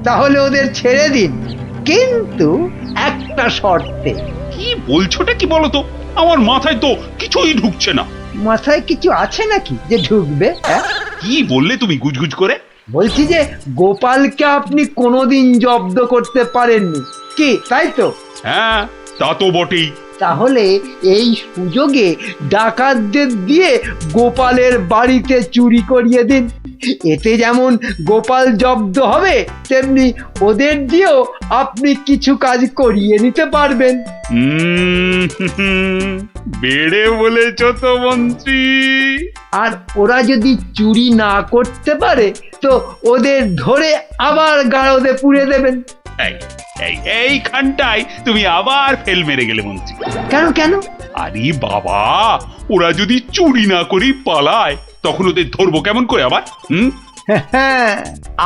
তাহলে ওদের ছেড়ে দিন, কিন্তু একটা শর্তে। কি বলছোটা কি বলো তো? আমার মাথায় তো কিছুই ঢুকছে না। মাথায় কিছু আছে নাকি যে ঢুকবে? হ্যাঁ, কি বললে তুমি গুজগুজ করে? বলছি যে গোপালকে আপনি কোনোদিন জব্দ করতে পারেননি, কি তাই তো? হ্যাঁ, তা তো বটেই। তাহলে এই সুযোগে ডাকাতদের দিয়ে গোপালের বাড়িতে চুরি করিয়ে দিন। এতে যেমন গোপাল জব্দ হবে, তেমনি ওদের দিয়েও আপনি কিছু কাজ করিয়ে নিতে পারবেন। বেড়ে বলেছ তো মন্ত্রী। আর ওরা যদি চুরি না করতে পারে তো ওদের ধরে আবার গাড়দে পুড়ে দেবেন। এইখানটায় তুমি আবার ফেল মেরে গেলে মন্ত্রী। কেন কেন? আরে বাবা, ওরা যদি চুরি না করি পালায়, তখন ওদের ধরবো কেমন করে আবার? হ্যাঁ,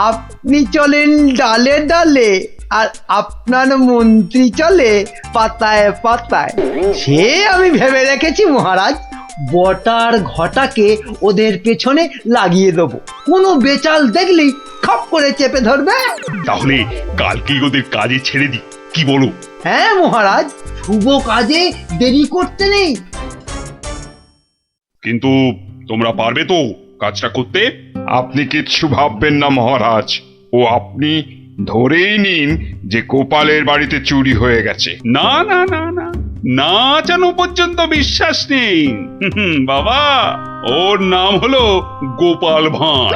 আপনি চলেন ডালে ডালে আর আপনার মন্ত্রী চলে পাতায় পাতায়। সে আমি ভেবে রেখেছি মহারাজ, বটার ঘটাকে ওদের পেছনে লাগিয়ে দেবো। কোনো বেচাল দেখলেই খপ করে চেপে ধরবে। তাহলে কালকেই ওদের কাজে ছেড়ে দিই, কি বলো? হ্যাঁ মহারাজ, শুভ কাজে দেরি করতে নেই। কিন্তু তোমরা পারবে তো কাজটা করতে? আপনি কিচ্ছু ভাববেন না মহারাজ, ও আপনি ধরেই নিন যে গোপালের বাড়িতে চুরি হয়ে গেছে। না না না না, না জানো পর্যন্ত বিশ্বাস নেই। বাবা, ওর নাম হলো গোপাল ভাঁড়।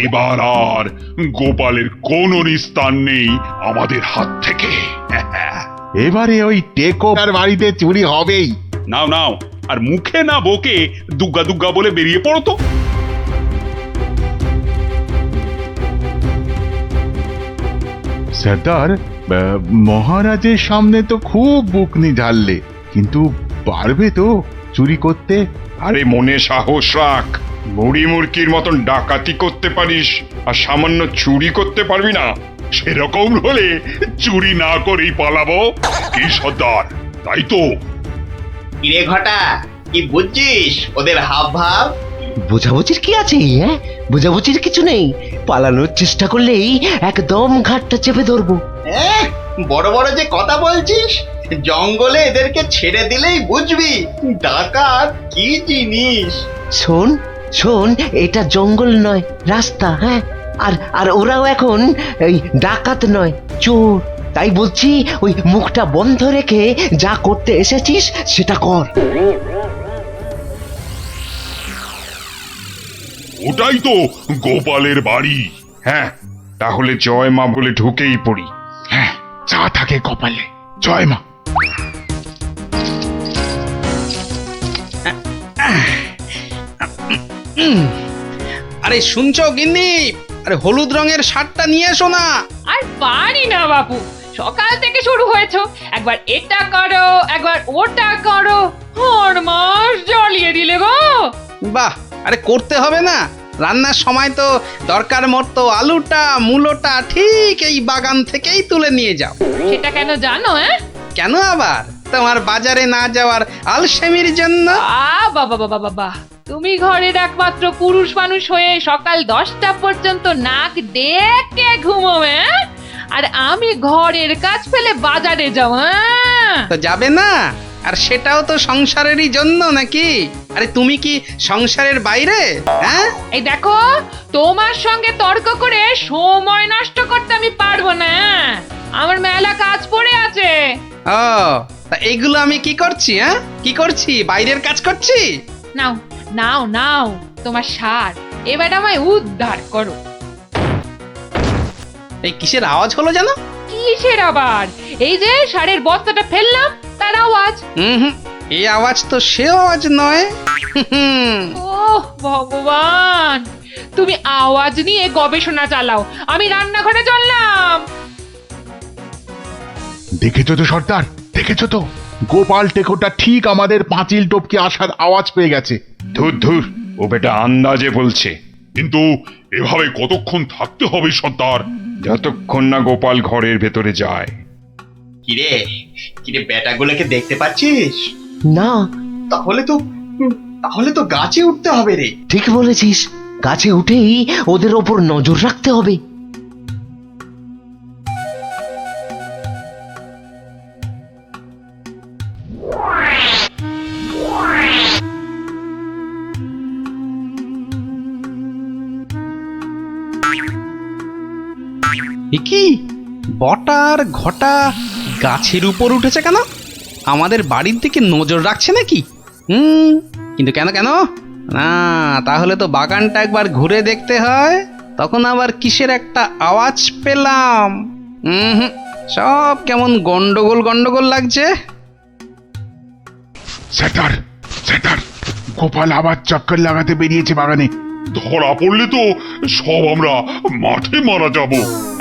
এবার আর গোপালের কোনো নিস্তার নেই আমাদের হাত থেকে। এবারে ওই টেকোর বাড়িতে চুরি হবেই। নাও নাও, আর মুখে না বকে দুগ্গা দুগ্গা বলে বেরিয়ে পড়ো তো। সর্দার, মহারাজের সামনে তো খুব বুকনি ঝাড়লে, কিন্তু পারবে তো চুরি করতে? আরে মনে সাহস রাখ, বুড়ি মুরকির মতন ডাকাতি করতে পারিস আর সামান্য চুরি করতে পারবি না? সেরকম হলে চুরি না করেই পালাবো, কি সর্দার? তাই তো। কিরে ঘটা, কি বুঝছিস ওদের হাব ভাব? বোঝাবুঝির কি আছে? হ্যাঁ, বোঝাবুঝির কিছু নেই। পালানোর চেষ্টা করলেই একদম ঘাটটা চেপে ধরবো। বড় বড় যে কথা বলছিস, জঙ্গলে এদেরকে ছেড়ে দিলেই বুঝবি ডাকাত কি জিনিস। শোন শোন, এটা জঙ্গল নয়, রাস্তা। হ্যাঁ, আর আর ওরাও এখন এই ডাকাত নয়, চোর। তাই বলছি, ওই মুখটা বন্ধ রেখে যা করতে এসেছিস সেটা কর। ওটাই তো গোপালের বাড়ি। হ্যাঁ, তাহলে জয় মা বলে ঢুকেই পড়ি। হ্যাঁ, যা থাকে কপালে, জয় মা। আরে শুনছো গিন্নি? আরে হলুদ রঙের শার্টটা নিয়ে এসো না। আর পারি না বাবু, সকাল থেকে শুরু হয়েছো, একবার এটা করো একবার ওটা করো, হরমাস জ্বালিয়ে দিলে গো। বাহ, আরে করতে হবে না? রান্নার সময় তো দরকার মতো আলুটা মূলোটা ঠিক এই বাগান থেকেই তুলে নিয়ে যাও। সেটা কেন জানো? কেন আবার? তোমার বাজারে না যাওয়ার আলসেমির জন্য। বাবা বাবা বাবা, তুমি ঘরের একমাত্র পুরুষ মানুষ হয়ে সকাল 10টা পর্যন্ত নাক ডেকে ঘুমোবে, আর আমি ঘরের কাজ ফেলে বাজারে যাও? তো যাবে না? আর সেটাও তো সংসারেরই জন্য নাকি? আরে তুমি কি সংসারের বাইরে? হ্যাঁ, এই দেখো, তোমার সঙ্গে তর্ক করে সময় নষ্ট করতে আমি পারবো না। আমার মেলা কাজ পড়ে আছে। ও, তা এইগুলো আমি কি করছি? হ্যাঁ, কি করছি? বাইরের কাজ করছি? নাও নাও নাও তোমার সার, এবার আমায় উদ্ধার করো। এই কিসের আওয়াজ হলো জানো? কিসের আবার? এই যে সারের বস্তাটা ফেললাম তার আওয়াজ। হুম, এই আওয়াজ তো সে আওয়াজ নয়। ওহ ভগবান, তুমি আওয়াজ নিয়ে গবেষণা চালাও, আমি রান্নাঘরে চললাম। দেখেছো তো সর্দার, দেখেছো তো? গোপাল টেকোটা ঠিক আমাদের পাঁচিল টপকে আসার আওয়াজ পেয়ে গেছে। ধুর ধুর, ও বেটা আন্দাজে বলছে। কিন্তু এভাবে কতক্ষণ থাকতে হবে সর্দার? যতক্ষণ না গোপাল ঘরের ভেতরে যায়। কিরে কিরে, বেটাগুলোকে দেখতে পাচ্ছিস? না, তাহলে তো গাছে উঠতে হবে রে। ঠিক বলেছিস, গাছে উঠেই ওদের ওপর নজর রাখতে হবে। এ কি বটার ঘটা গাছের উপর উঠেছে কেন? আমাদের বাড়ির দিকে নজর রাখছে নাকি? কিন্তু কেন কেন না, তাহলে তো বাগানটা একবার ঘুরে দেখতে হয়। তখন আবার কিসের একটা আওয়াজ পেলাম। সব কেমন গন্ডগোল গন্ডগোল লাগছে। স্যার স্যার, গোপাল আবার চক্কর লাগাতে বেরিয়েছে বাগানে। ধরা পড়লে তো সব আমরা মাঠে মারা যাব।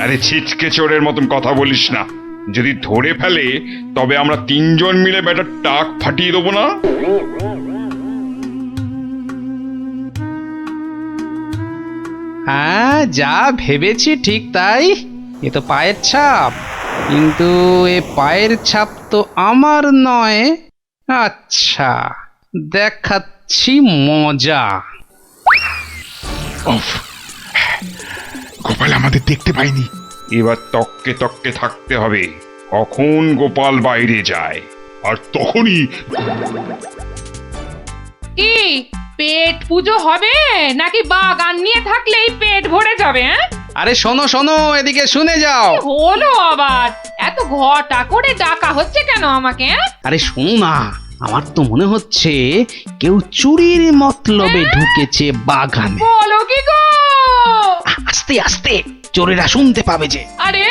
আরে ছিচকে চোরের মতন কথা বলিস না। যদি ধরে ফেলে তবে আমরা তিনজন মিলে ব্যাটার টাক ফাটিয়ে দেবো না? হ্যাঁ, যা ভেবেছি ঠিক তাই। এ তো পায়ের ছাপ, কিন্তু এ পায়ের ছাপ তো আমার নয়। আচ্ছা, দেখাচ্ছি মজা। উফ, গোপাল আমাদের দেখতে পাইনি। এবার তককে তককে থাকতে হবে কখন গোপাল বাইরে যায়। আর তখনই কি পেট পুজো হবে নাকি বাগান নিয়ে থাকলেই পেট ভরে যাবে? আরে শোনো শোনো, এদিকে শুনে যাও। হলো আবার এত ঘটা করে ডাকা হচ্ছে কেন আমাকে? আরে শোনো না, আমার তো মনে হচ্ছে কেউ চুরির মতলবে ঢুকেছে বাগানে। বলো কি গো? আস্তে আস্তে, চোরেরা শুনতে পাবে যে। আরে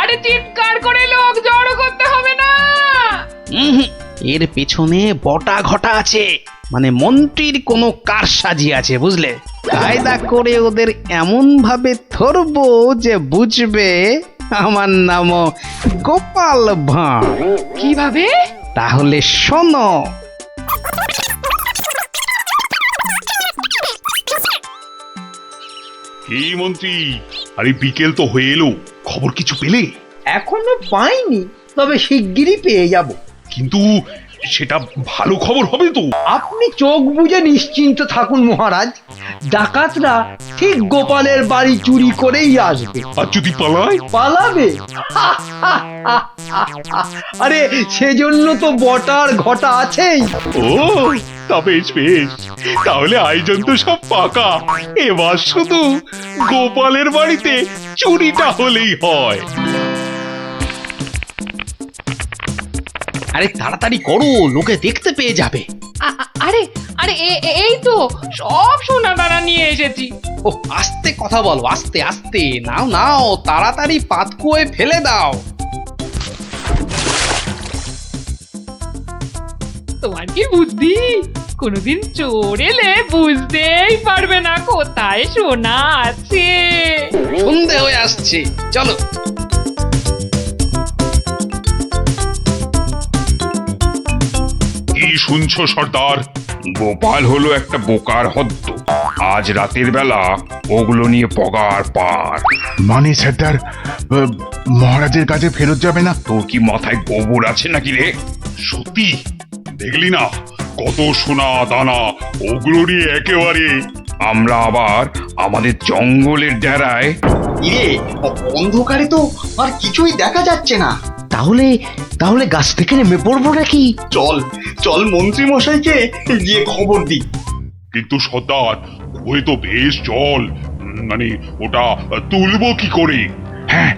আরে চিৎকার করে লোক জড়ো করতে হবে না। এর পেছনে বটা ঘটা আছে, মানে মন্ত্রীর কোনো কারসাজি আছে, বুঝলে? কায়দা করে ওদের এমন ভাবে ধরবো যে বুঝবে আমার নাম গোপাল ভাঁড়। কিভাবে? তাহলে শোনো। এই মন্ত্রী, আরে বিকেল তো হয়ে এলো, খবর কিছু পেলে? এখনো পাইনি, তবে শিগগিরই পেয়ে যাব। কিন্তু সেটা ভালো খবর হবে তো? আপনি চোখ বুজে নিশ্চিন্ত থাকুন মহারাজ, ডাকাতরা ঠিক গোপালের বাড়ি চুরি করেই আসবে। আর যদি পালায়? পালাবে? আরে সেজন্য তো বটার ঘটা আছেই। ও, তা বেশ বেশ, তাহলে আয়োজন তো সব পাকা। এবার শুধু গোপালের বাড়িতে চুরিটা হলেই হয়। আরে তাড়াতাড়ি করো, লোকে দেখতে পেয়ে যাবে। আরে আরে এই তো সব সোনা দানা নিয়ে এসেছি। ও আস্তে কথা বলো, আস্তে আস্তে। নাও নাও, তাড়াতাড়ি পাতকুয়োয় ফেলে দাও। তোমার কি বুদ্ধি! কোনোদিন চোর এলে বুঝতেই পারবে না কোথায় সোনা আছে। সন্ধে হয়ে আসছে, চলো। কি শুনছো সর্দার? গোপাল হলো একটা বোকার হদ্দ। আজ রাতের বেলা ওগুলো নিয়ে পগার পার। মানে স্যার, মহারাজের কাছে ফেরত যাবে না? তোর কি মাথায় গোবর আছে নাকি রে? সত্যি দেখলি না কত সোনা দানা, ওগুলো নিয়ে একেবারে। আমরা আবার আমাদের জঙ্গলের ডেরায়। ইরে, অন্ধকারে তো আর কিছুই দেখা যাচ্ছে না। তাহলে তাহলে গাছ থেকে নেমে পড়বো নাকি? চল চল মন্ত্রী মশাইকে গিয়ে খবর দি। কিন্তু সর্দার, ওই তো বেশ জল, মানে ওটা তুলবো কি করে? হ্যাঁ,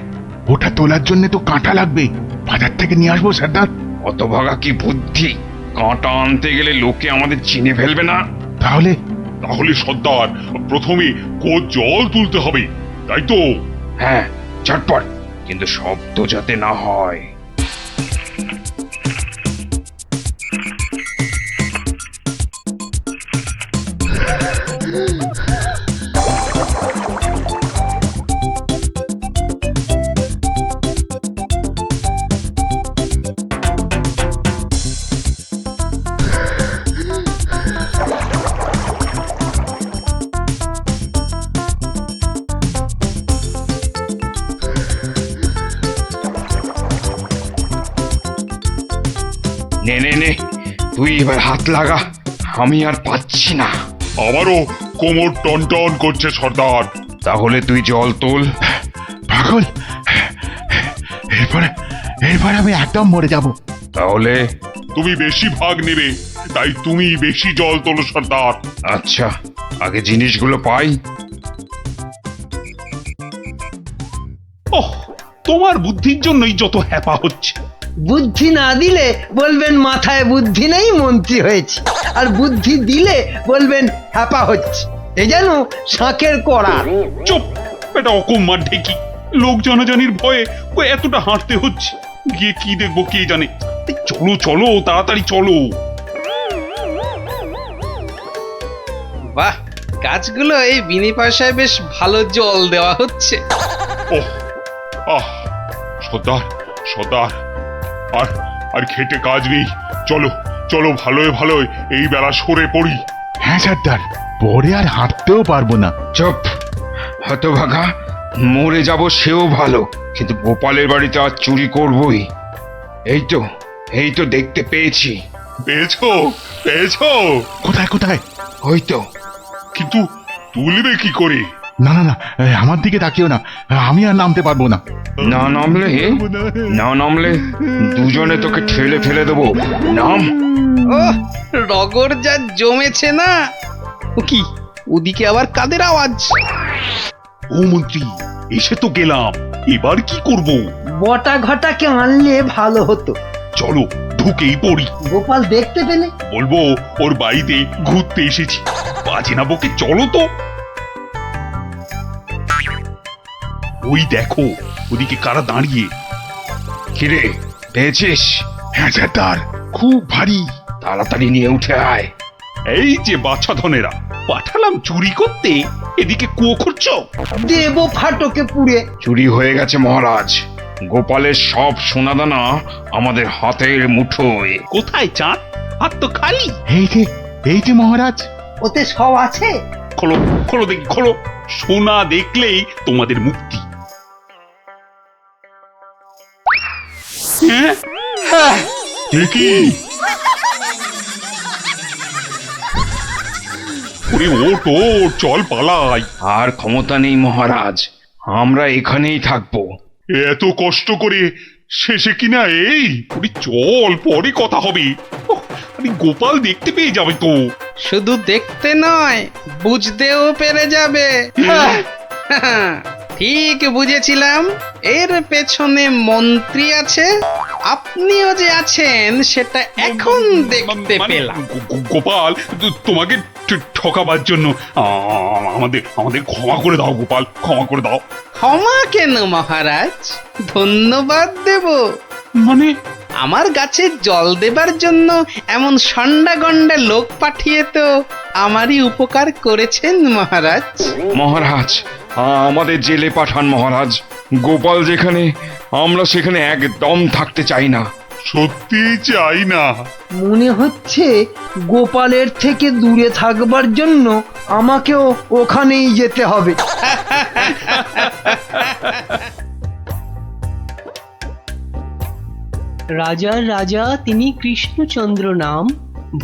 ওটা তোলার জন্য তো কাঁটা লাগবে, বাজার থেকে নিয়ে আসবো সর্দার। অত ভাগা কি বুদ্ধি! কাঁটা আনতে গেলে লোকে আমাদের চিনে ফেলবে না? তাহলে তাহলে সর্দার, প্রথমে জল তুলতে হবে, তাই তো? হ্যাঁ, ঝটপট, কিন্তু শব্দ যাতে না হয়। নে নে নে, তুই এবার হাত লাগা, আমি আর পাচ্ছি না। আমারও কোমর টনটন করছে সর্দার। তাহলে তুই জল তোল। পাগল, এরপর আমি একদম মরে যাব। তাহলে তুমি বেশি ভাগ নেবে, তাই তুমি বেশি জল তোলো সর্দার। আচ্ছা, আগে জিনিসগুলো পাই। ওহ, তোমার বুদ্ধির জন্যই যত হ্যাপা হচ্ছে। বুদ্ধি না দিলে বলবেন মাথায় বুদ্ধি নেই, মন্ত্রী হয়েছে, আর বুদ্ধি দিলে বলবেন হ্যাপা হচ্ছে। এ যেন শাঁখের কড়া। চুপ, এটা অকম্মার ঢেকি। লোক জনজানির ভয়ে ও এতটা হাঁটতে হচ্ছে। গিয়ে কি দেখবো কে জানে। এই চলো চলো, তাড়াতাড়ি চলো। বাহ, গাছগুলো এই বিনি পয়সায় বেশ ভালো জল দেওয়া হচ্ছে। ওহ আহ সর্দার সর্দার, আর আর খেটে কাজ নেই, চলো চলো ভালোই ভালোই এই বেলা সরে পড়ি। হ্যাঁ সর্দার, পরে আর হাঁটতেও পারবো না। চুপ, হতভাগা, মরে যাব সেও ভালো, কিন্তু গোপালের বাড়িতে আজ চুরি করবই। এই তো দেখতে পেয়েছি। পেয়েছো পেয়েছো? কোথায় কোথায়? ওই তো। কিন্তু তুলবে কি করে? না না না, আমার দিকে তাকিও না, আমি আর নামতে পারবো না। না নামলে দুজনে তোকে ঠেলে ফেলে দেবো। নাম। ও রগর যা জমেছে না। ও কি, ওদিকে আবার কাদের আওয়াজ? ও মন্ত্রী, এসে তো গেলাম, এবার কি করব? বটা ঘটাকে আনলে ভালো হতো। চলো ঢুকেই পড়ি। গোপাল দেখতে পেলে? বলবো ওর বাড়িতে ঘুরতে এসেছি। বাজে না বকে, চলো তো। ওই দেখো, ওদিকে কারা দাঁড়িয়ে। কিরে, পেয়েছিস? হ্যাঁ সর্দার, খুব ভারী। তাড়াতাড়ি নিয়ে উঠে আয়। এই যে বাছা ধনেরা, পাঠালাম চুরি করতে, এদিকে কুয়ো খুঁড়ছো। দেব ফাটকে পুড়ে। চুরি হয়ে গেছে মহারাজ, গোপালের সব সোনাদানা আমাদের হাতের মুঠোয়। কোথায় চাঁদ? হাত তো খালি। এই যে মহারাজ। ওতে সব আছে। খোলো খোলো দেখি, খোলো। সোনা দেখলেই তোমাদের মুক্তি। হ্যাঁ, এ কি? ওরে ওঠ ওঠ, চল পালাই। আর ক্ষমতা নেই মহারাজ, আমরা এখানেই থাকবো। এত কষ্ট করে শেষে কিনা এই? ওরে চল, পরে কথা হবে। ওহ, আরে গোপাল দেখতে পেয়ে যাবে তো। শুধু দেখতে নয়, বুঝতেও পেরে যাবে। ঠিক বুঝেছিলাম, এর পেছনে মন্ত্রী আছে। আপনিও যে আছেন সেটা এখন দেখতে পেলাম। গোপাল, তোমাকে ঠকাবার জন্য আমাদের ক্ষমা করে দাও গোপাল, ক্ষমা করে দাও। ক্ষমা কেন মহারাজ, ধন্যবাদ দেব। মানে? আমার গাছে জল দেবার জন্য এমন সন্ডা গন্ডা লোক পাঠিয়ে তো আমারই উপকার করেছেন মহারাজ। মহারাজ, আমাদের জেলে পাঠান মহারাজ। গোপাল যেখানে, আমরা সেখানে একদম থাকতে চাই না। সত্যি চাই না। মনে হচ্ছে গোপালের থেকে দূরে থাকবার জন্য আমাকেও ওখানেই যেতে হবে। রাজার রাজা তিনি কৃষ্ণচন্দ্র নাম,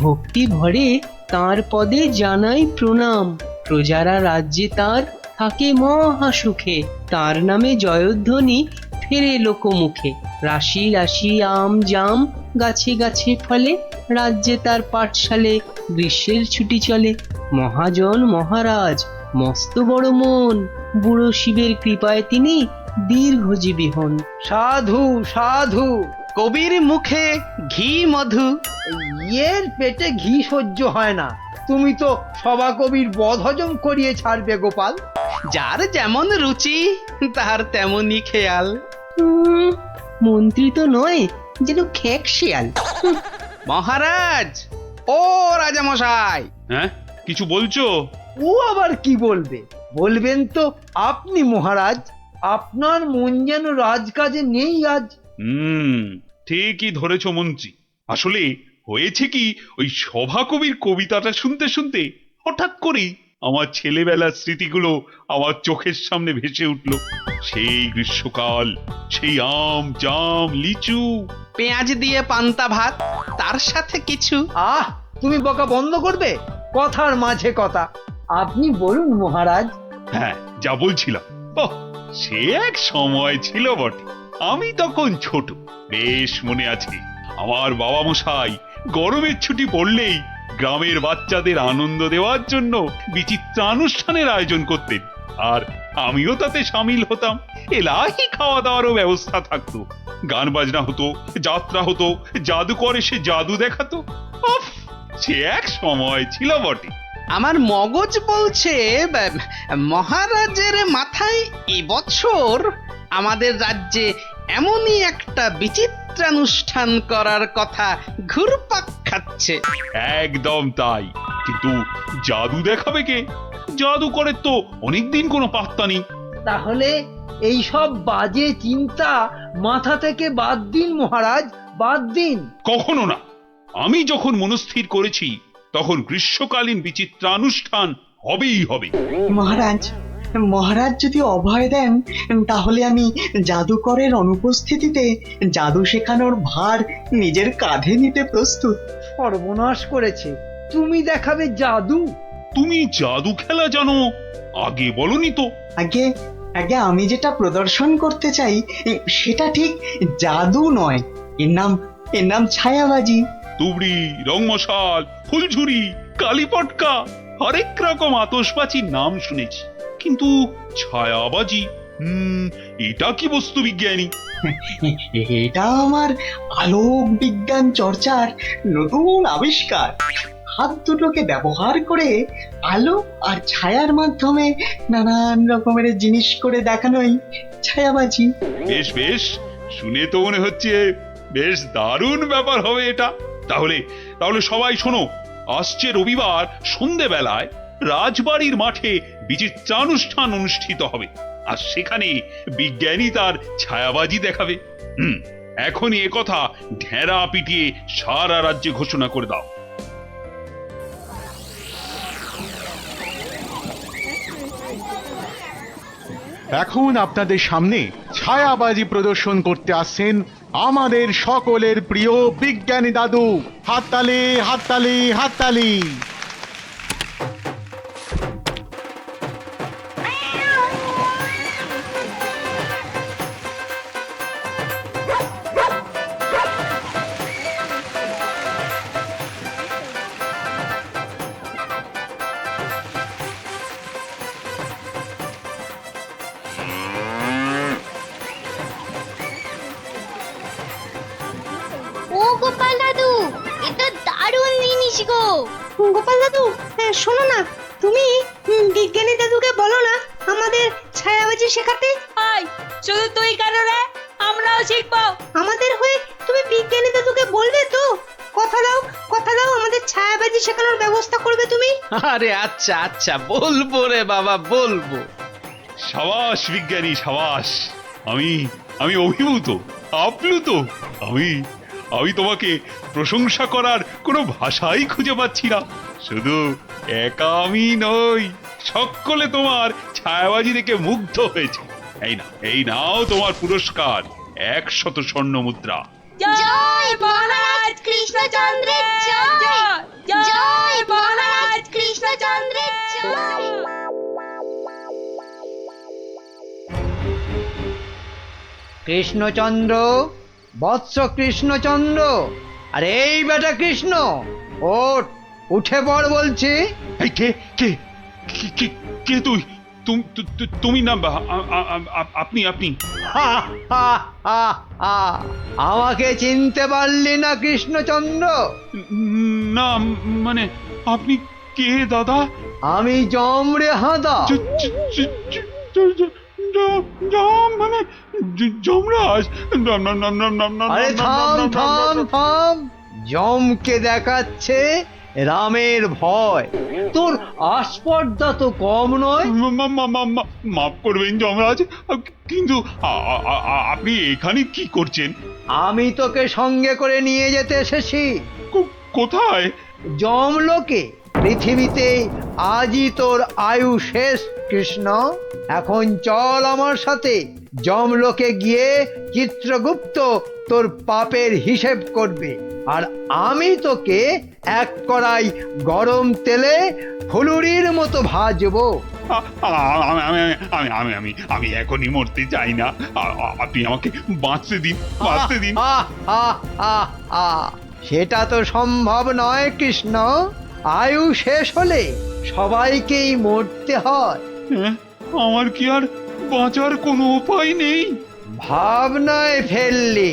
ভক্তি ভরে তাঁর পদে জানাই প্রণাম। প্রজারা রাজ্যে তার থাকে মহা সুখে, তার নামে জয়ধ্বনি ফেরে লোকমুখে। রাশি রাশি আম জাম গাছে গাছে ফলে, রাজ্যে তার পাঠশালে গ্রীষ্মের ছুটি চলে। মহাজন মহারাজ মস্ত বড় মন, বুড়ো শিবের কৃপায় তিনি দীর্ঘজীবী হন। সাধু সাধু। কবির মুখে ঘি মধু। এর পেটে ঘি সহ্য হয় না। তুমি তো সভা কবির বধ হজম করিয়ে ছাড়বে গোপাল। যার যেমন রুচি তার তেমনই খেয়াল। মন্ত্রী তো নয়, যেন খেক শিয়াল। মহারাজ, ও রাজামশাই। হ্যাঁ, কিছু বলছো? ও আবার কি বলবে? বলবেন তো আপনি মহারাজ। আপনার মন যেন রাজকাজে নেই আজ। ঠিকই ধরেছ মন্ত্রী। আসলে হয়েছে কি, ওই সভাকবির কবিতাটা শুনতে শুনতে হঠাৎ করেই আমার ছেলেবেলার স্মৃতিগুলো আমার চোখের সামনে ভেসে উঠল। সেই গ্রীষ্মকাল, সেই আম জাম লিচু, পেঁয়াজ দিয়ে পান্তা ভাত, তার সাথে কিছু। আহ, তুমি বকা বন্ধ করবে? কথার মাঝে কথা। আপনি বলুন মহারাজ। হ্যাঁ, যা বলছিলাম, ওহ, সে এক সময় ছিল বটে। আমি তখন ছোট, বেশ মনে আছে। আমার বাবা মশাই গরমের ছুটি পড়লেই গ্রামের বাচ্চাদের আনন্দ দেওয়ার জন্য বিচিত্র অনুষ্ঠানের আয়োজন করতেন। আর আমিও তাতে সামিল হতাম। এলাহি খাওয়া দাওয়ারও ব্যবস্থা থাকতো, গান বাজনা হতো, যাত্রা হতো, জাদুকর এসে জাদু দেখাতো। উফ, সে এক সময় ছিল বটে। আমার মগজ বলছে মহারাজের মাথায় এবছর আমাদের রাজ্যে এমনই একটা বিচিত্রানুষ্ঠান করার কথা ঘুরপাক খাচ্ছে। একদম তাই, কিন্তু জাদু দেখাবে কে? জাদুকরের তো অনেকদিন কোনো পাত্তা নেই। তাহলে এই সব বাজে চিন্তা মাথা থেকে বাদ দিন মহারাজ, বাদ দিন। কখনো না। আমি যখন মনস্থির করেছি তখন গ্রীষ্মকালীন বিচিত্রানুষ্ঠান হবেই হবে। মহারাজ, মহারাজ যদি অভয় দেন তাহলে আমি জাদুকরের অনুপস্থিতিতে জাদু শেখানোর ভার নিজের কাঁধে নিতে প্রস্তুত। সর্বনাশ করেছে, তুমি দেখাবে জাদু? তুমি জাদু খেলা জানো? আগে বলনি তো। আগে আগে আমি যেটা প্রদর্শন করতে চাই সেটা ঠিক জাদু নয়, এর নাম ছায়াবাজি। তুবড়ি, রংমশাল, ফুলঝুরি, কালীপটকা, হরেক রকম আতশবাজির নাম শুনেছি, কিন্তু ছায়াবাজি এটা কি বস্তু বিজ্ঞানী? এটা আমার আলোক বিজ্ঞান চর্চার নতুন আবিষ্কার। হাত দুটোকে ব্যবহার করে আলো আর ছায়ার মাধ্যমে নানান রকমের জিনিস করে দেখানোই ছায়াবাজি। বেশ বেশ, শুনে তো মনে হচ্ছে বেশ দারুণ ব্যাপার হবে এটা। তাহলে তাহলে সবাই শোনো, আসছে রবিবার সন্ধেবেলায় রাজবাড়ির মাঠে বিচিত্রানুষ্ঠান অনুষ্ঠিত হবে, আর সেখানে বিজ্ঞানী তার ছায়াবাজি দেখাবে। এখনই একথা ঢেরা পিটিয়ে সারা রাজ্যে ঘোষণা করে দাও। এখন আপনাদের সামনে ছায়াবাজি প্রদর্শন করতে আসছেন আমাদের সকলের প্রিয় বিজ্ঞানী দাদু। হাততালি, হাততালি, হাততালি। ও গোপাল দাদু, এটা দারুণ জিনিস গো। গোপাল দাদু, শোনো না, তুমি বিজ্ঞানী দাদুকে বলো না আমাদের ছায়াবাজি শেখাতে। আয়, শুধু তুই কেন রে? আমরাও শিখবো। আমাদের হয়ে তুমি বিজ্ঞানী দাদুকে বলবে তো? কথা দাও, কথা দাও, আমাদের ছায়াবাজি শেখানোর ব্যবস্থা করবে তুমি। আরে আচ্ছা আচ্ছা, বলবো রে বাবা, বলবো। সাবাস বিজ্ঞানী, সাবাস। আমি আমি অভিভূত, আপ্লুত। আমি আমি তোমাকে প্রশংসা করার কোনো ভাষাই খুঁজে পাচ্ছি না। শুধু একা আমি নই, সকলে তোমার ছায়াবাজি দেখে মুগ্ধ হয়েছে। এই নাও তোমার পুরস্কার, 100 স্বর্ণ মুদ্রা। জয় মহারাজ কৃষ্ণচন্দ্রের জয়, জয় মহারাজ কৃষ্ণচন্দ্রের জয়। কৃষ্ণচন্দ্র, বৎস কৃষ্ণচন্দ্র, আরে এই বেটা কৃষ্ণ, ওঠ, উঠে পড় বলছি। এই কে কে কে কে তুই? তুমি না আপনি? হা, হা, হা, হা। আমাকে চিনতে পারলি না কৃষ্ণচন্দ্র? না, মানে আপনি কে দাদা? আমি যম রে হাঁদা। মানে যমরাজ? আরে থাম থাম থাম, যমকে দেখাচ্ছে রামের ভয়, তোর আস্পর্ধা তো কম নয়। মাফ করবেন যমরাজ, কিন্তু আপনি এখানে কি করছেন? আমি তোকে সঙ্গে করে নিয়ে যেতে এসেছি। কোথায়? যমলোকে। পৃথিবীতে আজই তোর আয়ু শেষ কৃষ্ণ। এখন চল আমার সাথে, যমলোকে গিয়ে চিত্রগুপ্ত তোর পাপের হিসেব করবে, আর আমি তোকে এক কড়াই গরম তেলে ফুলুরির মতো ভাজবো। আমি এখনই মরতে চাই না, আপনি আমাকে বাঁচতে দিন, বাঁচতে দিন। সেটা তো সম্ভব নয় কৃষ্ণ। আয়ু শেষ হলে সবাইকেই মরতে হয়। আমার কি আর বাঁচার কোনো উপায় নেই? ভাবনায় ফেললি,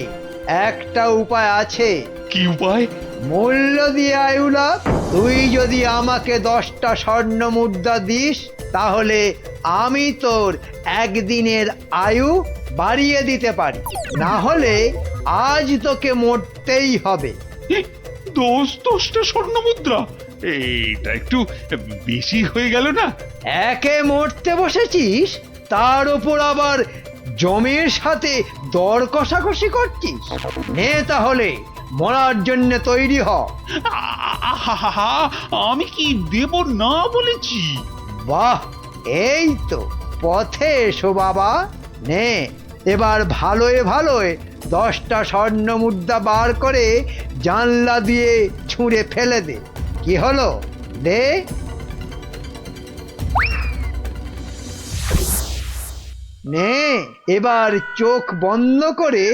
একটা উপায় আছে। কি উপায়? মূল্য দিয়ে আয়ুলা, তুই যদি আমাকে 10টা স্বর্ণ মুদ্রা দিস তাহলে আমি তোর একদিনের আয়ু বাড়িয়ে দিতে পারি, না হলে আজ তোকে মরতেই হবে। 10টা স্বর্ণ মুদ্রা? এটা একটু বেশি হয়ে গেল না? একে মরতে বসেছিস, তার উপর আবার জমির সাথে দর কষাকষি করছিস। নে তাহলে, মরার জন্য তৈরি হ। আহা, আমি কি দেব না বলেছি? বাহ, এই তো পথে এসো বাবা। নে, এবার ভালোয় ভালোয় 10টা স্বর্ণ মুদ্রা বার করে জানলা দিয়ে ছুঁড়ে ফেলে দে। কি হলো, দে। নে, এবার চোখ বন্ধ করে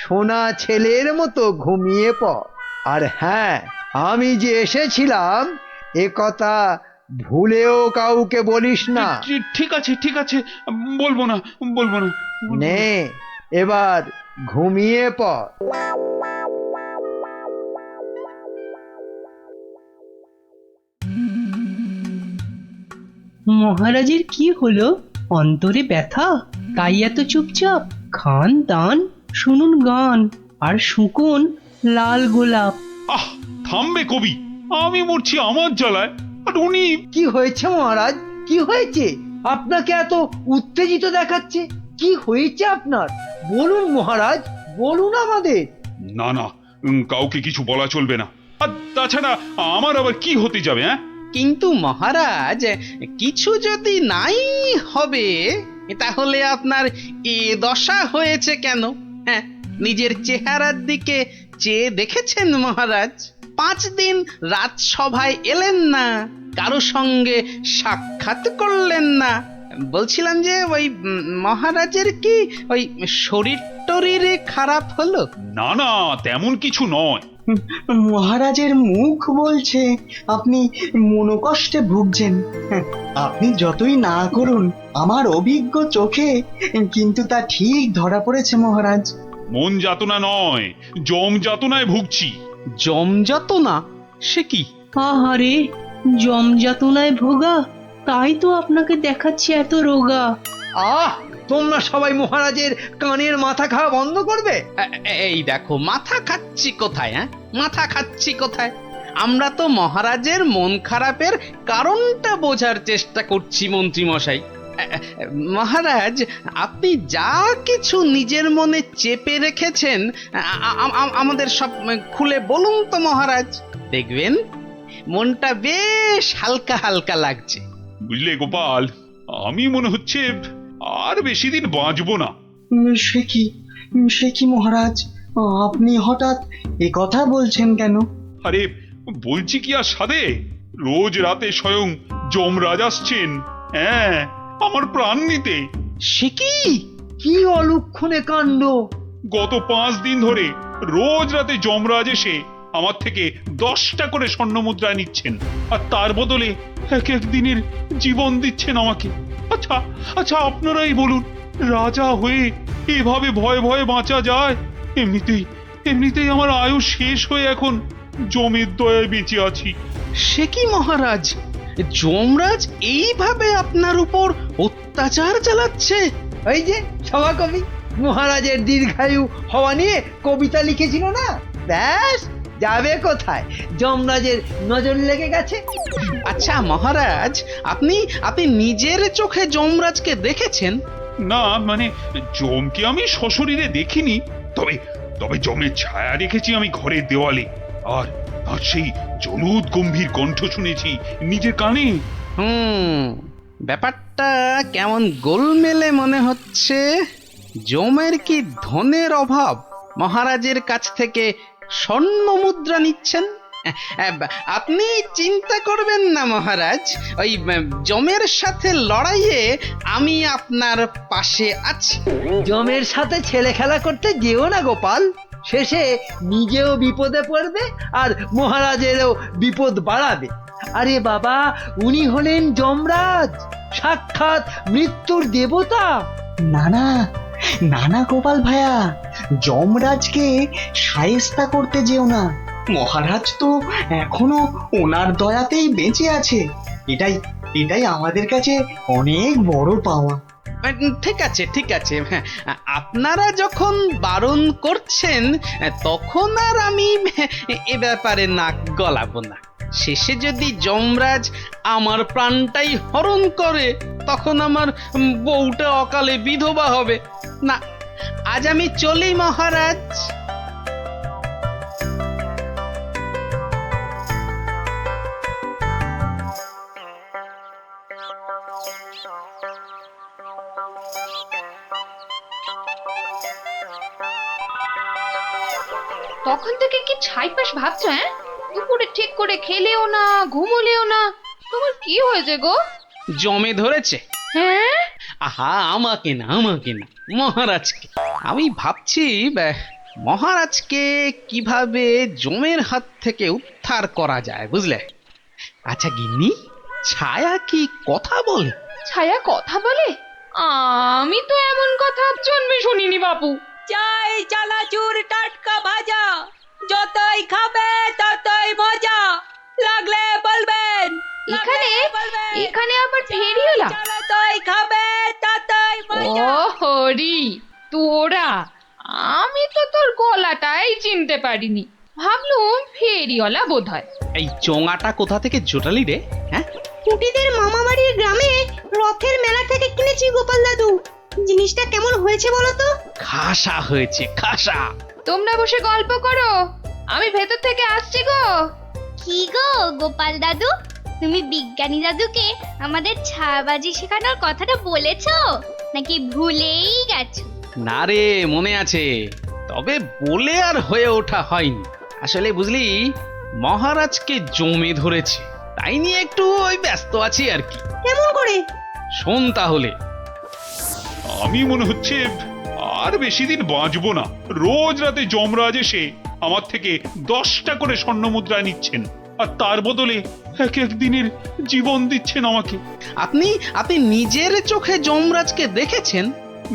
সোনা ছেলের মতো ঘুমিয়ে পড়। আর হ্যাঁ, আমি যে এসেছিলাম এ কথা ভুলেও কাউকে বলিস না। ঠিক আছে, ঠিক আছে, বলবো না, বলবো না। নে, এবার ঘুমিয়ে পড়। মহারাজের কি হলো? অন্তরে ব্যথা, তাই এত চুপচাপ? খান দান, শুনুন গান, আর শুকুন লাল গোলাপ। আহ, থামবে কবি, আমি মরছি আমার জ্বালায়, আর উনি। কি হয়েছে মহারাজ, কি হয়েছে? আপনাকে এত উত্তেজিত দেখাচ্ছে, কি হয়েছে আপনার? বলুন মহারাজ, বলুন আমাদের। না না, কাউকে কিছু বলা চলবে না। আর তাছাড়া আমার আবার কি হতে যাবে? হ্যাঁ, কিন্তু মহারাজ, কিছু যদি নাই হবে তাহলে আপনার এ দশা হয়েছে কেন? হ্যাঁ, নিজের চেহারার দিকে চেয়ে দেখেছেন মহারাজ? 5 দিন রাজসভায় এলেন না, কারো সঙ্গে সাক্ষাৎ করলেন না। বলছিলাম যে ওই মহারাজের কি ওই শরীর টরীরে খারাপ হলো? না না, তেমন কিছু নয়। মহারাজের মুখ বলছে আপনি মনোকষ্টে ভুগছেন। আপনি যতই না করুন, আমার অভিজ্ঞ চোখে কিন্তু তা ঠিক ধরা পড়েছে মহারাজ। মন যাতনা নয়, জম যাতনায় ভুগছি। জমযাতনা? সে কি? আহারে, জমযাতনায় ভোগা, তাই তো আপনাকে দেখাচ্ছে এত রোগা। আহ, তোমরা সবাই মহারাজের কানের মাথা খাওয়া বন্ধ করবে। এই দেখো, মাথা খাচ্ছি কোথায়? হ্যাঁ, মাথা খাচ্ছি কোথায়? আমরা তো মহারাজের মন খারাপের কারণটা বোঝার চেষ্টা করছি মন্ত্রী মশাই। মহারাজ, আপনি যা কিছু নিজের মনে চেপে রেখেছেন আমাদের সব খুলে বলুন তো মহারাজ। দেখবেন মনটা বেশ হালকা হালকা লাগছে। বুঝলে গোপাল, আমি মনে হচ্ছে আর বেশি দিন বাঁচবো না। সে কি মহারাজ, আপনি হঠাৎ এ কথা বলছেন কেন? আরে বলছি কি আর সাধে, রোজ রাতে স্বয়ং যমরাজ আসছেন, হ্যাঁ, আমার প্রাণ নিতে। সে কি? কি অলক্ষণে কাণ্ড! গত 5 দিন ধরে রোজ রাতে যমরাজ এসে আমার থেকে 10টা করে স্বর্ণ মুদ্রা নিচ্ছেন, আর তার বদলে এক এক দিনের জীবন দিচ্ছেন আমাকে। আচ্ছা আচ্ছা, আপনারাই বলুন, রাজা হয়ে এভাবে ভয়ে ভয়ে বাঁচা যায়? এমনিতেই আমার আয়ু শেষ হয়ে এখন জমের দয়ায় বেঁচে আছি। সে কি মহারাজ, যমরাজ এইভাবে আপনার উপর অত্যাচার চালাচ্ছে? ওই যে সভাকবি মহারাজের দীর্ঘায়ু হওয়া নিয়ে কবিতা লিখেছিল না, ব্যাস যাবে কোথায়, যমরাজের নজর লেগে গেছে। আচ্ছা মহারাজ, আপনি নিজের চোখে যমরাজকে দেখেছেন? না, মানে জমকে আমি সশরীরে দেখিনি, তবে জমের ছায়া রেখেছি আমি ঘরের দেওয়ালে, আর তার সেই জলুদ গম্ভীর কণ্ঠ শুনেছি নিজের কানে। ব্যাপারটা কেমন গোলমেলে মনে হচ্ছে। জমের কি ধনের অভাব মহারাজের কাছ থেকে স্বর্ণ মুদ্রা নিচ্ছেন? আপনি চিন্তা করবেন না মহারাজ, ওই জমের সাথে লড়াইয়ে আমি আপনার পাশে আছি। জমের সাথে ছেলে খেলা করতে যেও না গোপাল, শেষে নিজেও বিপদে পড়বে আর মহারাজেরও বিপদ বাড়াবে। আরে বাবা, উনি হলেন যমরাজ, সাক্ষাৎ মৃত্যুর দেবতা? না না, না না গোপাল ভাইয়া, যমরাজকে সায়েস্তা করতে যেও না। মহারাজ তো এখনো ওনার দয়াতেই বেঁচে আছে। এটাই এটাই আমাদের কাছে অনেক বড় পাওয়া। ঠিক আছে ঠিক আছে, হ্যাঁ, আপনারা যখন বারণ করছেন তখন আর আমি এ ব্যাপারে নাক গলাবো না। শেষে যদি যমরাজ আমার প্রাণটাই হরণ করে তখন আমার বউটা অকালে বিধবা হবে না। আজ আমি চলি মহারাজ। তখন থেকে কি ছাইপাশ ভাবছো? হ্যাঁ, দুপুরে ঠিক করে খেলেও না, ঘুমোলেও না, তোমার কি হয়েছে গো? জমে ধরেছে। হ্যাঁ, আহা, আমাকে না আমাকে না, মহারাজকে। আমি ভাবছি মহারাজকে কিভাবে জমের হাত থেকে উদ্ধার করা যায়, বুঝলে? আচ্ছা গিন্নি, ছায়া কি কথা বলে? ছায়া কথা বলে? আমি তো এমন কথা জন্মে শুনিনি বাপু। চাই চানাচুর টাটকা ভাজা, যতই খাবে ততই মজা, লাগলে বলবেন। এখানে এখানে আবার ফেরিওলা? যতই খাবে ততই মজা। ও হরি তোরা, আমি তো তোর গলাটাই চিনতে পারিনি, ভাবলুম ফেরিওয়ালা বোধ হয়। এই চোঙাটা কোথা থেকে জোটালি রে? হ্যাঁ, কুটিদের মামা বাড়ির গ্রামে রথের মেলা থেকে কিনেছি গোপাল দাদু। জিনিসটা কেমন হয়েছে বলো তো? খাসা হয়েছে, খাসা। তোমরা বসে গল্প করো, আমি ভেতর থেকে আসছি গো। কি গো গোপাল দাদু, তুমি বিজ্ঞানী দাদুকে আমাদের ছায়াবাজি শেখানোর কথাটা বলেছো নাকি ভুলেই গেছো? না রে, মনে আছে, তবে বলে আর হয়ে ওঠা হয়নি। আসলে বুঝলি, মহারাজকে জমে ধরেছে, তাই নিয়ে একটু ওই ব্যস্ত আছি আর কি। কেমন করে? শোন তাহলে। আমি মনে হচ্ছে আর বেশি দিন বাঁচবো না। রোজ রাতে যমরাজ এসে আমার থেকে 10টা করে স্বর্ণ মুদ্রা নিচ্ছেন, আর তার বদলে এক এক দিনের জীবন দিচ্ছেন আমাকে। আপনি আপনি নিজের চোখে যমরাজকে দেখেছেন?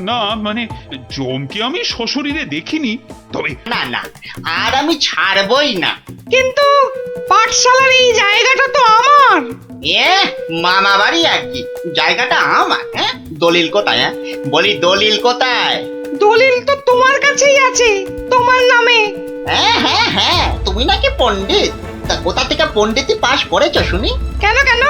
না মানে, যমকে আমি সশরীরে দেখিনি, তবে না না, আর আমি ছাড়বই না। কিন্তু পাঠশালার এই জায়গাটা তো আমার। এ মামা বাড়ি আর কি, জায়গাটা আমার। হ্যাঁ, দলিল কোথায়? হ্যাঁ বলি, দলিল কোথায়? দলিল তো তোমার কাছেই আছে, তোমার নামে। হ্যাঁ হ্যাঁ হ্যাঁ, তুমি নাকি পণ্ডিত, তা কোথা থেকে পণ্ডিতি পাশ করেছো শুনি? কেন কেন?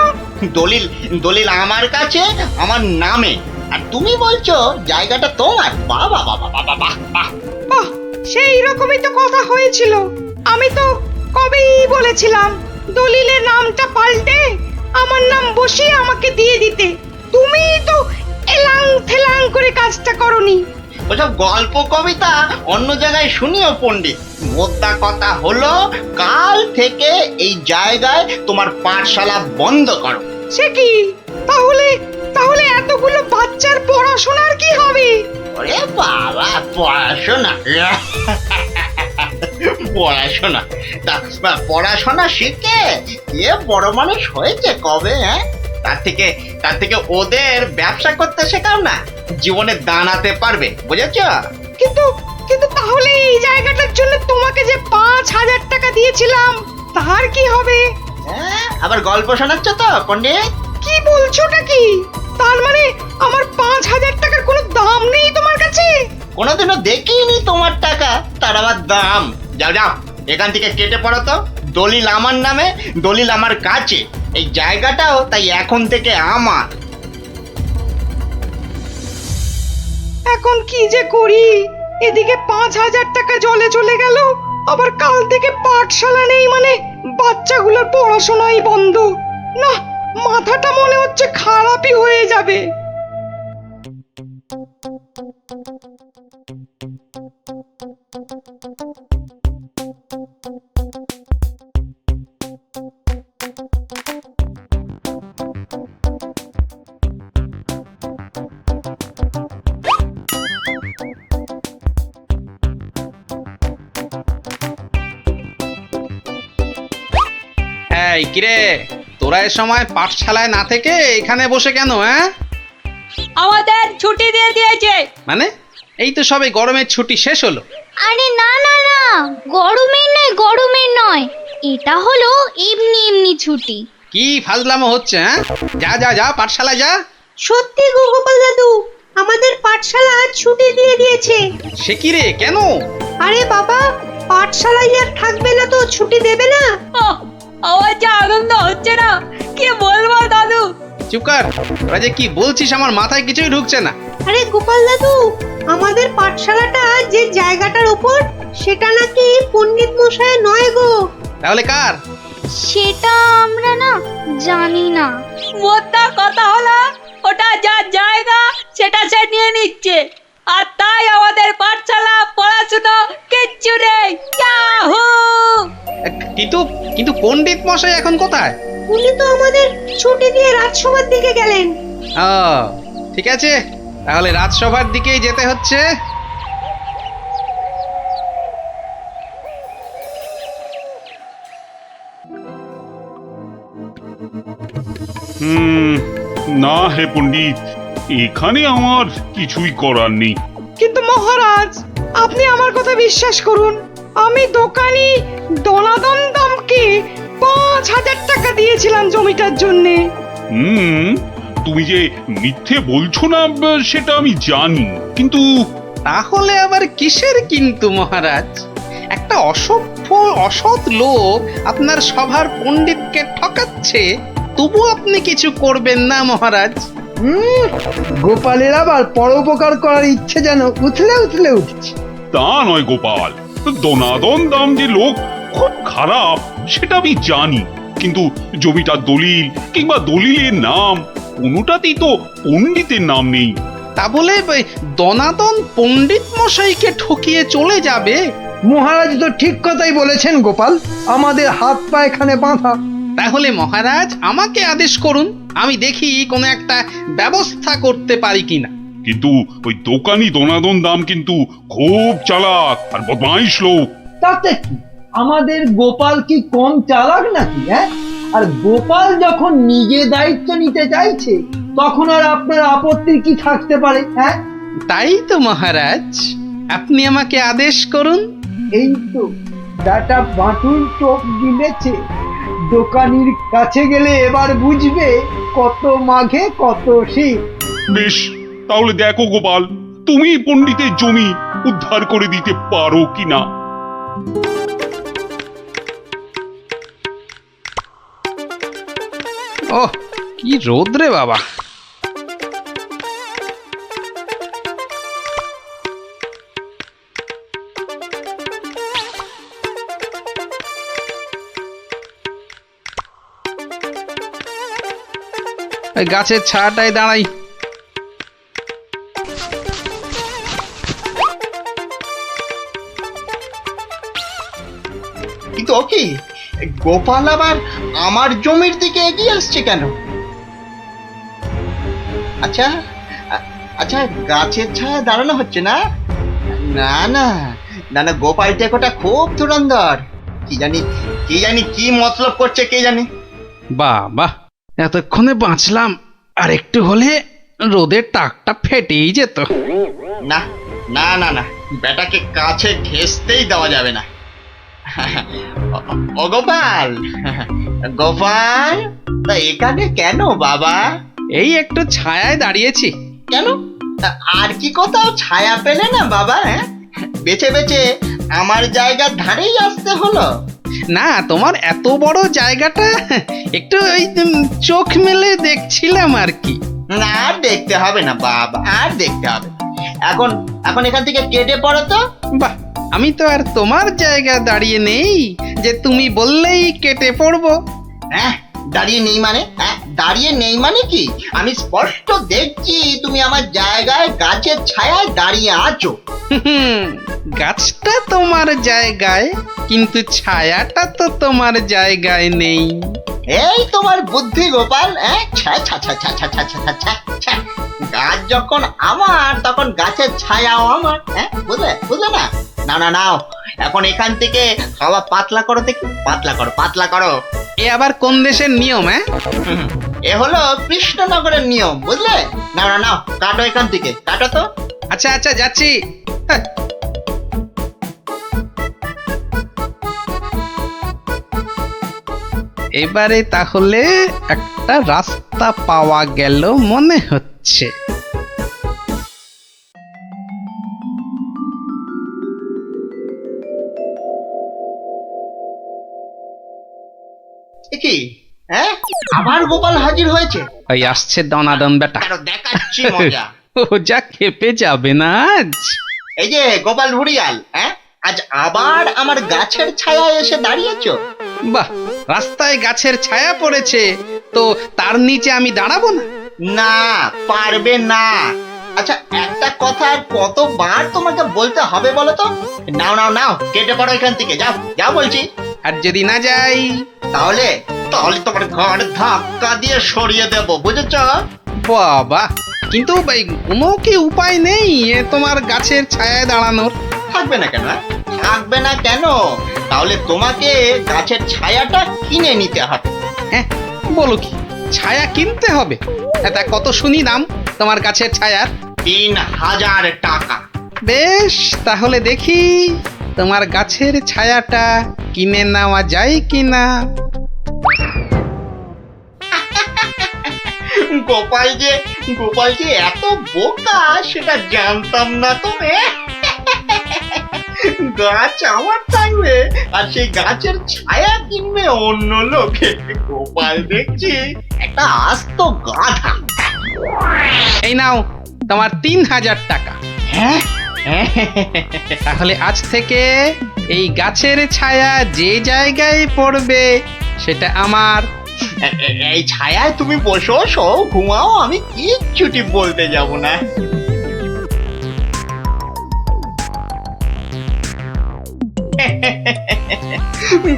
দলিল দলিল আমার কাছে, আমার নামে, আর তুমি বলছো জায়গাটা তোমার। বাবা বাবা বাবা বাহ বাহ। বাহ, সেই রকমই তো কথা হয়েছিল। আমি তো কবেই বলেছিলাম দলিলের নামটা পাল্টে আমার নাম বসিয়ে আমাকে দিয়ে দিতে। তুমি তো এলাং থেলাং করে কাজটা করনি। ওসব গল্প কবিতা অন্য জায়গায় শুনিও পণ্ডিত। মোদ্দা কথা হলো, কাল থেকে এই জায়গায় তোমার পাঠশালা বন্ধ করো। সে কি? তাহলে তাহলে এতগুলো বাচ্চার পড়াশোনার কি হবে? ওরে বাবা, পড়াশোনা পড়াশোনা তা পড়াশোনা শিখে কে বড় মানুষ হয়েছে কবে? হ্যাঁ, তার থেকে ওদের ব্যবসা করতে শেখাও না, জীবনে দাঁড়াতে পারবে, বুঝেছো? কিন্তু কিন্তু তাহলে এই জায়গাটার জন্য তোমাকে যে 5,000 টাকা দিয়েছিলাম তার কি হবে? হ্যাঁ, আবার গল্প শোনাচ্ছ তো পণ্ডিত? কি বলছোটা কি? তার মানে আমার 5,000 টাকার কোনো দাম নেই তোমার কাছে? কোনোদিনও দেখিনি তোমার টাকা, তার আবার দাম। যাও যাও, এখান থেকে কেটে পড়ো তো। দলিল আমার নামে, দলিল আমার কাছে, এই জায়গাটাও তাই এখন থেকে আমার। এখন কি যে করি? এদিকে 5,000 টাকা জলে চলে গেল, আবার কাল থেকে পাঠশালা নেই, মানে বাচ্চাগুলোর পড়াশোনাই বন্ধ। না, মাথাটা মনে হচ্ছে খারাপই হয়ে যাবে। এই কিরে, তোরা এ সময় পাঠশালায় না থেকে এখানে বসে কেন? হ্যাঁ, আমাদের ছুটি দিয়ে দিয়েছে। মানে এই তো সবে গরমের ছুটি শেষ হলো। আরে না না না, গরমের নয়, এটা হলো এমনি এমনি ছুটি। কি ফাজলামো হচ্ছে? হ্যাঁ, যা যা যা পাঠশালায় যা। সত্যি গো গোপাল দাদু, আমাদের পাঠশালা ছুটি দিয়ে দিয়েছে। সে কি রে, কেন? আরে বাবা, পাঠশালায় আর থাকবে না তো ছুটি দেবে না? আমার যা আনন্দ হচ্ছে না, কি বলবো দাদু। চুপ কর, তোরা যে কি বলছিস আমার মাথায় কিছুই ঢুকছে না। আরে গোপাল দাদু, আমাদের পাঠশালাটা যে জায়গাটার উপর, সেটা নাকি পণ্ডিত মশাই নয় গো। তাহলে কার? সেটা আমরা না জানি না। মোদ্দা কথা হলো, ওটা যার জায়গা সেটা সে নিয়ে নিচ্ছে, আর তাই আমাদের পাঠশালা পড়াশোনা কিচ্ছু নেই। ইয়াহু! কিন্তু কিন্তু পণ্ডিত মশাই এখন কোথায়? উনি তো আমাদের ছুটি দিয়ে রাজসভার দিকে গেলেন। ও ঠিক আছে, তাহলে রাজসভার দিকেই যেতে হচ্ছে। না হে পণ্ডিত, এখানে আমার কিছুই করার নেই। কিন্তু মহারাজ, আপনি আমার কথা বিশ্বাস করুন, আমি দোকানি দনাদন দামকে 5,000 টাকা দিয়েছিলাম জমিটার জন্যে। তুমি যে মিথ্যে বলছো না সেটা আমি জানি, কিন্তু তাহলে আবার কিসের কিন্তু মহারাজ? একটা অসভ্য অসৎ লোক আপনার সভার পণ্ডিতকে ঠকাচ্ছে, তবু আপনি কিছু করবেন না মহারাজ? গোপালের আবার পরোপকার করার ইচ্ছে যেন উথলে উথলে উঠছে। তা নয় গোপাল, দনাদন দাম যে লোক খুব খারাপ সেটা আমি জানি, কিন্তু জমিটার দলিল কিংবা দলিলের নাম কোনোটাতেই তো পণ্ডিতের নাম নেই। তা বলে দনাদন পণ্ডিত মশাইকে ঠকিয়ে চলে যাবে? মহারাজ তো ঠিক কথাই বলেছেন গোপাল, আমাদের হাত পা এখানে বাঁধা। তাহলে মহারাজ আমাকে আদেশ করুন, আমি দেখি কোনো একটা ব্যবস্থা করতে পারি কিনা। কিন্তু ওই দোকানি দনাদন দাম কিন্তু খুব চালাক আর বদমাইশ লোক। তাতে কি, আমাদের গোপাল কি কম চালাক নাকি? হ্যাঁ, আর গোপাল যখন নিজে দায়িত্ব নিতে চাইছে, তখন আর আপনার আপত্তির কি থাকতে পারে? হ্যাঁ, তাই তো মহারাজ, আপনি আমাকে আদেশ করুন। এই তো ডাটা বাটুল চোখ গিলেছে, দোকানির কাছে গেলে এবার বুঝবে কত মাঘে কত শীত। বেশ, তাহলে দেখো গোপাল, তুমি পণ্ডিতের জমি উদ্ধার করে দিতে পারো কিনা। ওহ, কি রোদ রে বাবা! গাছের ছায়াটায় দাঁড়াই। কিন্তু ওকে, গোপাল আবার আমার জমির দিকে এগিয়ে আসছে কেন? আচ্ছা আচ্ছা, গাছের ছায়া দাঁড়ানো হচ্ছে না? না না না না, গোপাল টেকোটা খুব ধুরন্ধর, কি জানি কি মতলব করছে কে জানে। বাহ বাহ, এতক্ষণে বাঁচলাম, আর একটু হলে রোদের টাকটা ফেটেই যেত। না না না না, বেটাকে কাছে ঘেঁষতেই দেওয়া যাবে না। ও গোপাল, গোপাল, তা এখানে কেন বাবা? এই একটু ছায়ায় দাঁড়িয়েছি। কেন, আর কি কোথাও ছায়া পেলে না বাবা? হ্যাঁ, বেছে বেছে আমার জায়গার ধারেই আসতে হলো। না, তোমার এত বড় জায়গাটা একটু ওই চোখ মেলে দেখছিলাম আর কি। না, আর দেখতে হবে না বাবা, আর দেখতে হবে না। এখন এখান থেকে কেটে পড়ো তো। বাহ, আমি তো আর তোমার জায়গা দাঁড়িয়ে নেই যে তুমি বললেই কেটে পড়বো। হ্যাঁ, দাঁড়িয়ে নেই মানে? হ্যাঁ, দাঁড়িয়ে নেই মানে কি? আমি স্পষ্ট দেখছি তুমি আমার জায়গায় গাছের ছায়ায় দাঁড়িয়ে আছো। গাছটা তোমার জায়গায়, কিন্তু ছায়াটা তো তোমার জায়গায় নেই। এই তোমার বুদ্ধি গোপাল। গাছ যখন আমার, তখন গাছের ছায়াও আমার। হ্যাঁ, বুঝলে না? না না, নাও এখন এখান থেকে হাওয়া পাতলা করো দেখি, পাতলা করো। এ আবার কোন দেশের নিয়ম? হ্যাঁ, এ হলো কৃষ্ণনগরের নিয়ম, বুঝলে? না না না, কাটো এখান থেকে, কাটো তো। আচ্ছা আচ্ছা যাচ্ছি। হ্যাঁ। এবারে তাহলে একটা রাস্তা পাওয়া গেল মনে হচ্ছে। এ কি, হ্যাঁ, আবার গোপাল হাজির হয়েছে? ওই আসছে দনাদন বেটা। আরো দেখাচ্ছি মজা। ও যা খেপে যাবে না আজ। এই যে গোপাল ভুড়িয়াল, হ্যাঁ, আজ আবার আমার গাছের ছায়ায় এসে দাঁড়িয়েছো? বাহ, রাস্তায় গাছের ছায়া পড়েছে তো তার নিচে আমি দাঁড়াবো না? না, পারবে না। আচ্ছা, একটা কথা আর কতবার তোমাকে বলতে হবে বলো তো? নাও নাও নাও, কেটে পড়ো এখান থেকে, যাও যাও বলছি। আর যদি না যাই তাহলে তাহলে তোমার ঘর ধাক্কা দিয়ে সরিয়ে দেব, বুঝেছ? বাবা, কিন্তু ভাই কোনো কি উপায় নেই এ তোমার গাছের ছায়ায় দাঁড়ানোর? থাকবে না কেন? থাকবে না কেন? তাহলে তোমাকে গাছের ছায়াটা কিনে নিতে হবে। হ্যাঁ, বলো কি, ছায়া কিনতে হবে? তা কত শুনি দাম তোমার গাছের ছায়ার? 3000 টাকা। বেশ, তাহলে দেখি তোমার গাছের ছায়াটা কিনে নেওয়া যায় কিনা। গোপাল যে এত বোকা সেটা জানতাম না তো। গাছ আমার থাকবে আর সেই গাছের ছায়া কিনবে অন্য লোকে। গোপাল দেখছি একটা আস্ত গাধা। এই নাও তোমার 3000 টাকা। হ্যাঁ, তাহলে আজ থেকে এই গাছের ছায়া যে জায়গায় পড়বে সেটা আমার। এই ছায়ায় তুমি বসো, শো, ঘুমাও, আমি কিচ্ছুটি বলতে যাব না।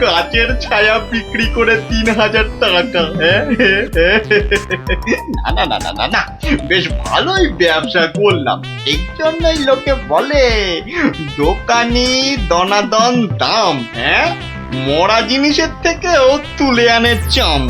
গাছের ছায়া বিক্রি করে 3000 টাকা। না না না না না, বেশ ভালোই ব্যবসা করলাম। এই জন্যই লোকে বলে দোকানি দনাদন দাম। হ্যাঁ, মরা জিনিসের থেকেও তুলে আনে চাম।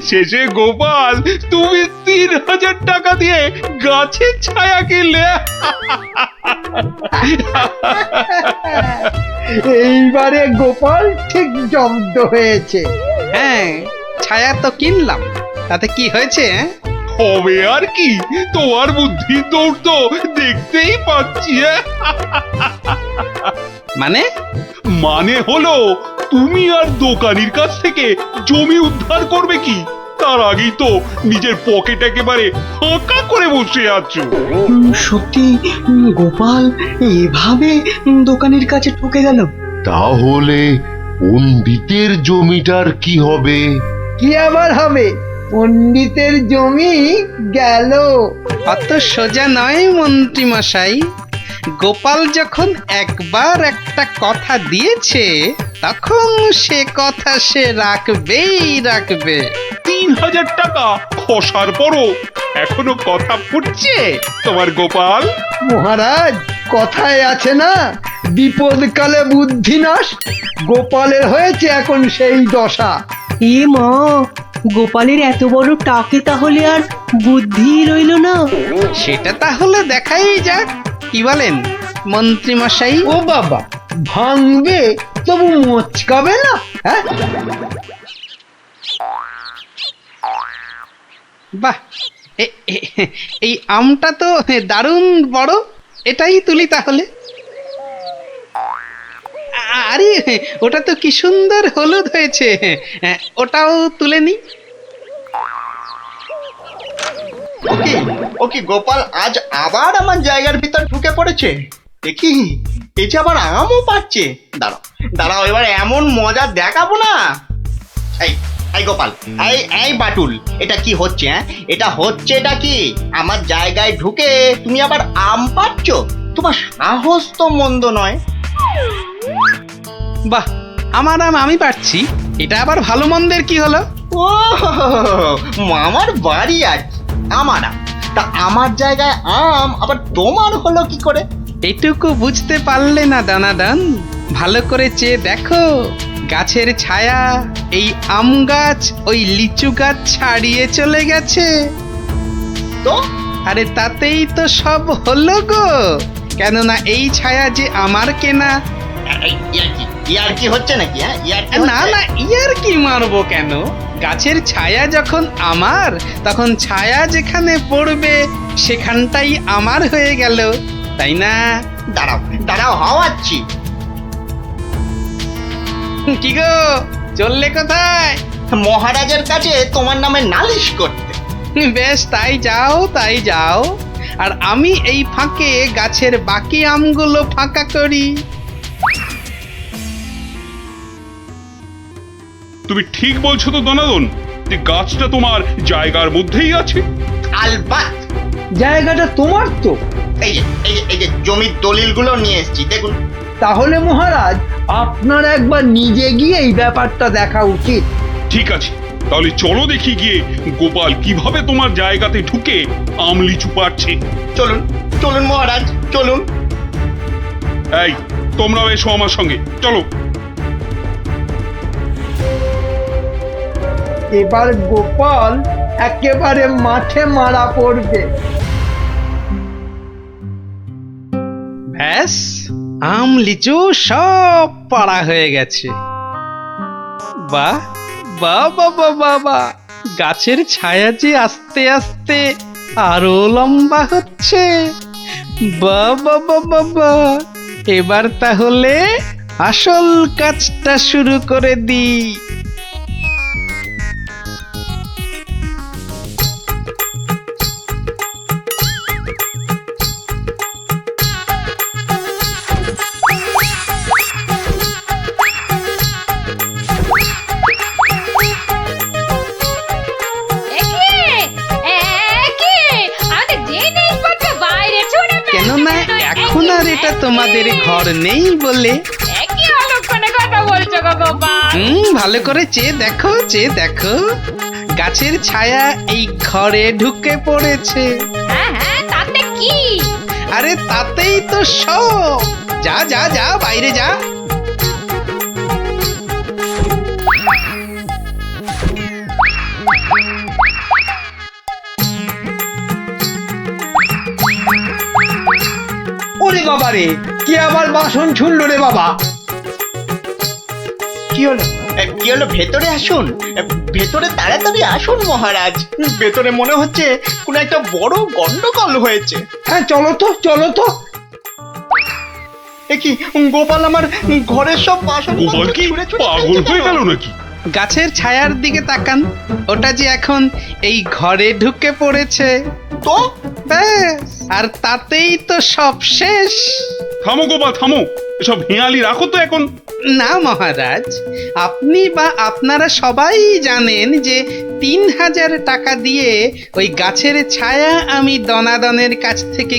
শেষে গোপাল তুমি 3000 টাকা দিয়ে গাছের ছায়া কিনলে। এইবারে গোপাল ঠিক জব্দ হয়েছে। হ্যাঁ, ছায়া তো কিনলাম, তাতে কি হয়েছে? হবে আর কি, তোমার বুদ্ধি দৌড় তো দেখতেই পাচ্ছি। মানে হলো তুমি আর দোকানির কাছ থেকে জমি উদ্ধার করবে কি তার আগেই তো নিজের পকেট একেবারে ফাঁকা করে বসে আছো। সত্যি গোপাল এভাবে দোকানের কাছে ঠকে গেল? তাহলে পণ্ডিতের জমিটার কি হবে? কি আবার হবে? পণ্ডিতের জমি গেল। অত সোজা নয় মন্ত্রী মশাই। গোপাল যখন একবার একটা কথা দিয়েছে তখন সে কথা সে রাখবেই রাখবে। 3000 টাকা খসার পরও এখনো কথা ফুটছে তোমার গোপাল। মহারাজ, কথায় আছে না, বিপদকালে বুদ্ধি নাশ। গোপালের হয়েছে এখন সেই দশা। এ মা, গোপালের এত বড় টাকে তাহলে আর বুদ্ধি রইল না। সেটা তাহলে দেখাই যাক, কি বলেন মন্ত্রী মশাই? ও বাবা, ভাঙবে তবু মচকাবে না? হ্যাঁ, বাহ, এই আমটা তো দারুণ বড়, এটাই তুলি তাহলে। আরে ওটা তো কি সুন্দর হলুদ হয়েছে, ওটাও তুলে নি। ওকে গোপাল আজ আবার আমার জায়গার ভিতর ঢুকে পড়েছে। দেখি এই যে আবার আমও পাচ্ছে। দাঁড়াও দাঁড়াও, এবার এমন মজা দেখাবো না। এই গোপাল, এই বাটুল, এটা কি হচ্ছে? হ্যাঁ, এটা কি? আমার জায়গায় ঢুকে তুমি আবার আম পাচ্ছ? তোমার সাহস তো মন্দ নয়। বাহ, আমার আম আমি পাচ্ছি, এটা আবার ভালো মন্দের কি হলো? ও, আমার বাড়ি আর আমার আম, তা আমার জায়গায় আম আবার তোমার হলো কি করে? এটুকু বুঝতে পারলে না দানাদান? ভালো করে চেয়ে দেখো, গাছের ছায়া এই আম গাছ ওই লিচু গাছ ছাড়িয়ে চলে গেছে। তো আরে তাতেই তো সব হলো গো, কেননা এই ছায়া যে আমার কেনা। ইয়ার কি হচ্ছে নাকি? হ্যাঁ, ইয়ার কি না হচ্ছে? না, ইয়ার কি মারবো কেন? গাছের ছায়া যখন আমার, তখন ছায়া যেখানে পড়বে সেখানটাই আমার হয়ে গেল, তাই না? দাঁড়াও দাঁড়াও, হাওয়াচ্ছি। কি গো, চললে কোথায়? মহারাজের কাছে তোমার নামে নালিশ করতে। বেশ, তাই যাও তাই যাও, আর আমি এই ফাঁকে গাছের বাকি আমগুলো ফাঁকা করি। তুমি ঠিক বলছো তো দনাদন, যে গাছটা তোমার জায়গার মধ্যেই আছে? আলবাত। জায়গাটা তোমার তো। এই যে জমির দলিলগুলো নিয়ে এসেছি, দেখুন। তাহলে মহারাজ আপনার একবার নিজে গিয়ে এই ব্যাপারটা দেখা উচিত। ঠিক আছে, তাহলে চলো দেখি গিয়ে গোপাল কিভাবে তোমার জায়গাতে ঢুকে আম লিচু পাচ্ছে। চলুন চলুন মহারাজ, চলুন। এই, তোমরাও এসো আমার সঙ্গে, চলো। এবার গোপাল একেবারে মাঠে মারা পড়বে। ব্যাস, আম লিচু সব পাড়া হয়ে গেছে। বাহ বাহ বাবা বাবা, গাছের ছায়া যে আস্তে আস্তে আরো লম্বা হচ্ছে। বাবা বাবা, এবার তাহলে আসল কাজটা শুরু করে দিই। কেননা এখন আর এটা তোমাদের ঘর নেই বলে। ভালো করে চেয়ে দেখো, চেয়ে দেখো, গাছের ছায়া এই ঘরে ঢুকে পড়েছে। তাতে কি? আরে তাতেই তো সব। যা যা যা, বাইরে যা। ওরে বাবা রে, কি আবার বাসন ছুড়লো রে বাবা! কি হলো? কি হলো? ভেতরে আসুন, ভেতরে তাড়াতাড়ি আসুন মহারাজ। ভেতরে মনে হচ্ছে কোনো একটা বড় গন্ডগোল হয়েছে। হ্যাঁ, চলো তো চলো তো। এ কি, গোপাল আমার ঘরের সব বাসন গোপাল কি পাগল হয়ে গেল নাকি? গাছের ছায়ার দিকে তাকান, ওটা যে এখন এই ঘরে ঢুকে পড়েছে। তো ব্যাস, আর তাতেই তো সব শেষ। থামো গোপাল, থামো, এসব হেঁয়ালি রাখো তো এখন। না মহারাজ, আপনি বা আপনারা সবাই জানেন যে 3000 টাকা দিয়ে ওই গাছের ছায়া আমি দনাদনের কাছ থেকে